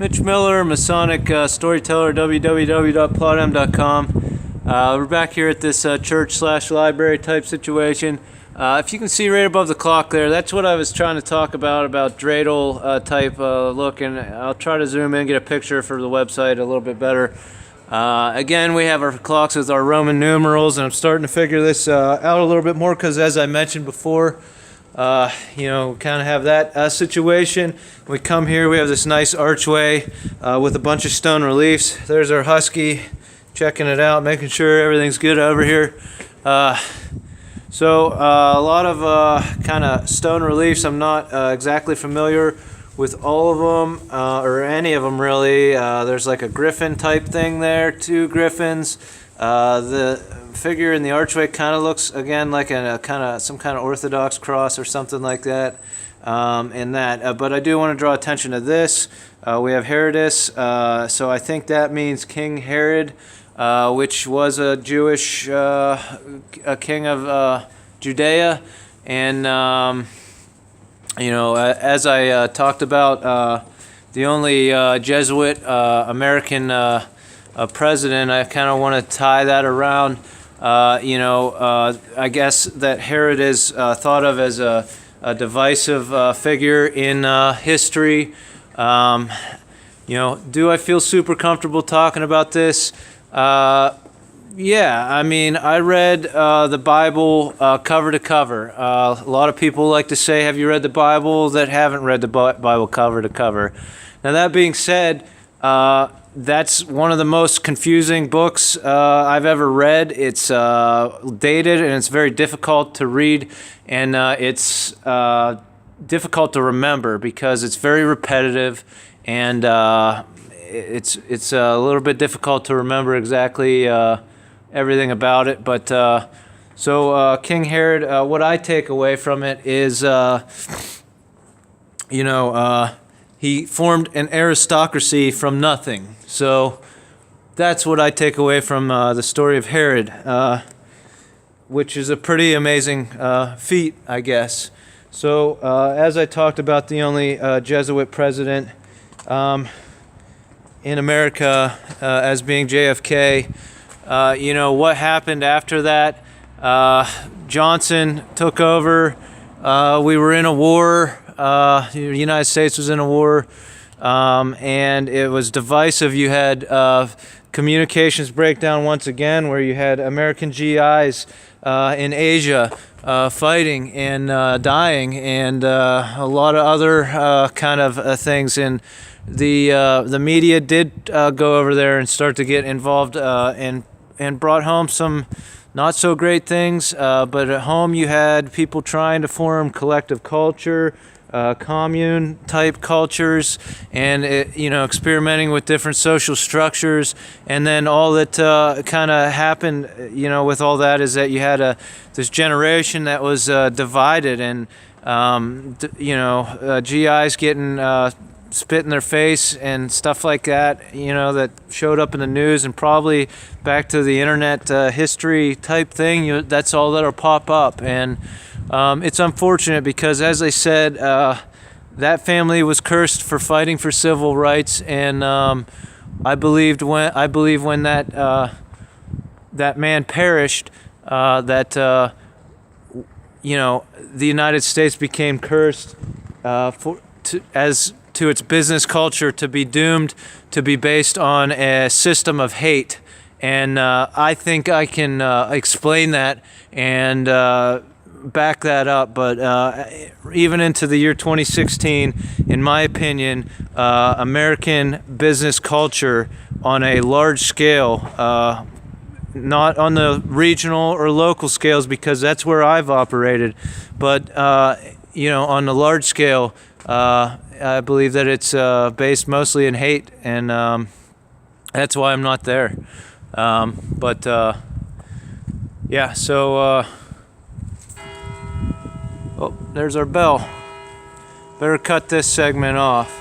Mitch Miller, Masonic Storyteller, www.plotm.com. We're back here at this church/library type situation. If you can see right above the clock there, that's what I was trying to talk about dreidel type look, and I'll try to zoom in and get a picture for the website a little bit better. Again, we have our clocks with our Roman numerals, and I'm starting to figure this out a little bit more because, as I mentioned before, we kind of have that situation. We come here, we have this nice archway with a bunch of stone reliefs. There's our Husky, checking it out, making sure everything's good over here. So a lot of kind of stone reliefs. I'm not exactly familiar with all of them or any of them really. There's like a griffin type thing there, 2 griffins. The figure in the archway kind of looks again like some kind of Orthodox cross or something like that. But I do want to draw attention to this. We have Herodis, so I think that means King Herod, which was a Jewish a king of Judea, and as I talked about, the only Jesuit American president, I kind of want to tie that around. I guess that Herod is thought of as a divisive figure in history. Do I feel super comfortable talking about this? Yeah, I mean, I read the Bible cover to cover. A lot of people like to say, have you read the Bible, that haven't read the Bible cover to cover. Now, that being said, that's one of the most confusing books I've ever read. It's dated and it's very difficult to read, and it's difficult to remember because it's very repetitive, and it's a little bit difficult to remember exactly everything about it. But so King Herod, what I take away from it is, he formed an aristocracy from nothing. So that's what I take away from the story of Herod, which is a pretty amazing feat, I guess. So as I talked about, the only Jesuit president in America as being JFK. What happened after that? Johnson took over. We were in a war. The United States was in a war, and it was divisive. You had communications breakdown once again, where you had American GIs in Asia fighting and dying, and a lot of other kind of things. And the media did go over there and start to get involved and brought home some not so great things, but at home you had people trying to form collective culture, commune type cultures, and experimenting with different social structures. And then all that kind of happened with all that is that you had this generation that was divided, and GIs getting spit in their face and stuff like that, that showed up in the news, and probably back to the internet history type thing, that's all that'll pop up. And it's unfortunate because, as I said, that family was cursed for fighting for civil rights, and I believe when that man perished, that the United States became cursed to its business culture to be doomed to be based on a system of hate. And I think I can explain that and back that up. But even into the year 2016, in my opinion, American business culture on a large scale, not on the regional or local scales, because that's where I've operated, but on the large scale, I believe that it's based mostly in hate, and that's why I'm not there. Yeah, so oh, there's our bell. Better cut this segment off.